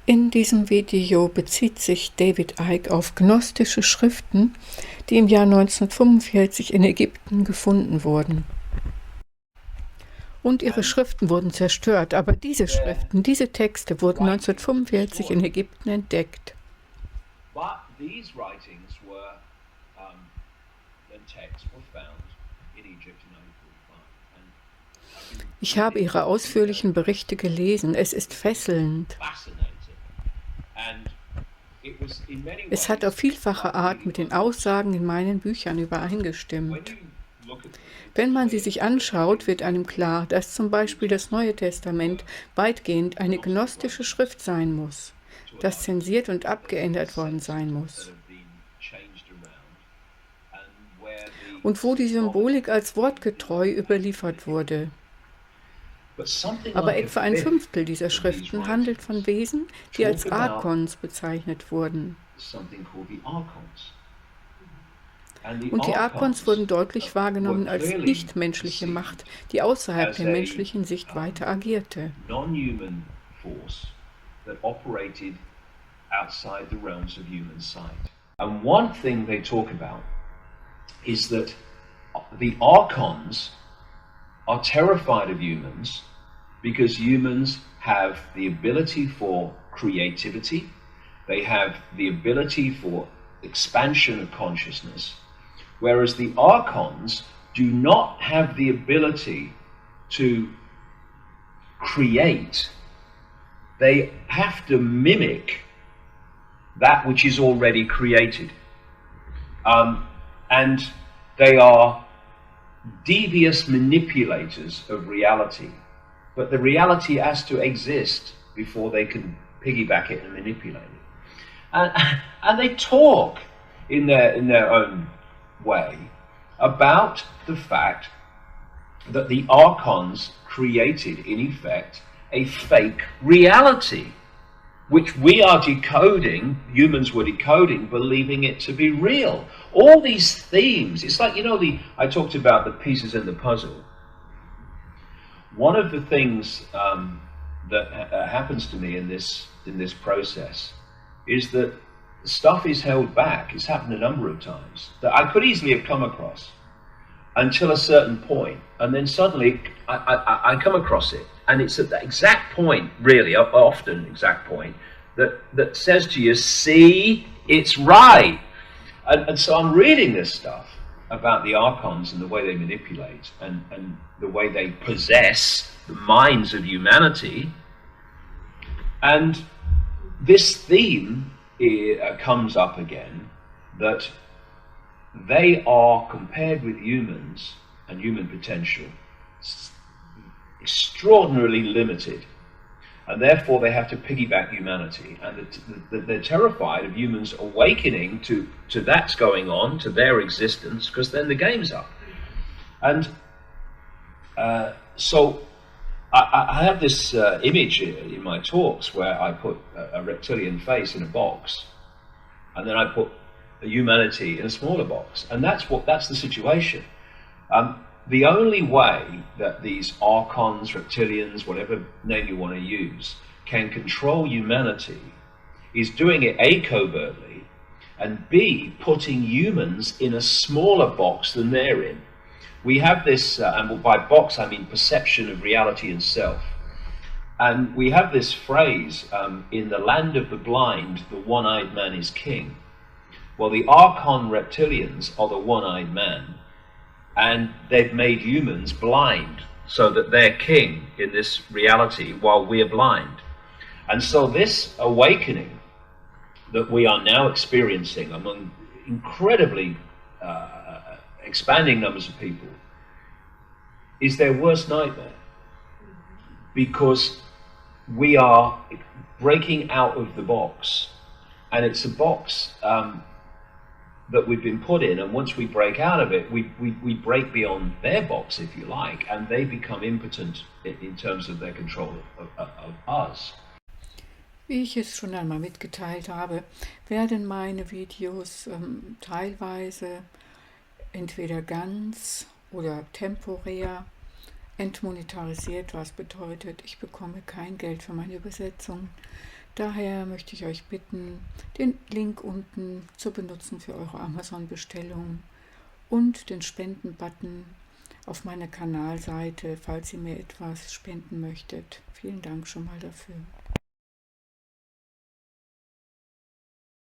In diesem Video bezieht sich David Icke auf gnostische Schriften, die im Jahr 1945 in Ägypten gefunden wurden. Und ihre Schriften wurden zerstört, aber diese Schriften, diese Texte wurden 1945 in Ägypten entdeckt. Ich habe ihre ausführlichen Berichte gelesen. Es ist fesselnd. Es hat auf vielfache Art mit den Aussagen in meinen Büchern übereingestimmt. Wenn man sie sich anschaut, wird einem klar, dass zum Beispiel das Neue Testament weitgehend eine gnostische Schrift sein muss, das zensiert und abgeändert worden sein muss. Und wo die Symbolik als wortgetreu überliefert wurde. Aber etwa ein Fünftel dieser Schriften handelt von Wesen, die als Arkons bezeichnet wurden. Und die Arkons wurden deutlich wahrgenommen als nichtmenschliche Macht, die außerhalb der menschlichen Sicht weiter agierte. And one thing they talk about is that the Archons are terrified of humans because humans have the ability for creativity, they have the ability for expansion of consciousness, whereas the Archons do not have the ability to create. They have to mimic that which is already created. And they are devious manipulators of reality. But the reality has to exist before they can piggyback it and manipulate it. And they talk in their own way about the fact that the Archons created, in effect, a fake reality, which we are decoding, humans were decoding, believing it to be real. All these themes, it's like, I talked about the pieces in the puzzle. One of the things that happens to me in this process is that stuff is held back. It's happened a number of times that I could easily have come across until a certain point, and then suddenly I come across it, and it's at that exact point, really, often exact point, that says to you, see, it's right. And so I'm reading this stuff about the Archons and the way they manipulate and the way they possess the minds of humanity. And this theme comes up again, that they are, compared with humans and human potential, extraordinarily limited. And therefore they have to piggyback humanity, and they're terrified of humans awakening to that's going on, to their existence, because then the game's up. And so I have this image in my talks where I put a reptilian face in a box, and then I put a humanity in a smaller box, and that's the situation. The only way that these Archons, reptilians, whatever name you want to use, can control humanity is doing it A, covertly, and B, putting humans in a smaller box than they're in. We have this, and by box I mean perception of reality and self. And we have this phrase, in the land of the blind, the one-eyed man is king. Well, the Archon reptilians are the one-eyed man. And they've made humans blind so that they're king in this reality while we're blind. And so this awakening that we are now experiencing among incredibly expanding numbers of people is their worst nightmare, because we are breaking out of the box, and it's a box that we've been put in, and once we break out of it, we break beyond their box, if you like, and they become impotent in terms of their control of us. Wie ich es schon einmal mitgeteilt habe, werden meine Videos teilweise entweder ganz oder temporär entmonetarisiert, was bedeutet, ich bekomme kein Geld für meine Übersetzung. Daher möchte ich euch bitten, den Link unten zu benutzen für eure Amazon-Bestellung und den Spenden-Button auf meiner Kanalseite, falls ihr mir etwas spenden möchtet. Vielen Dank schon mal dafür.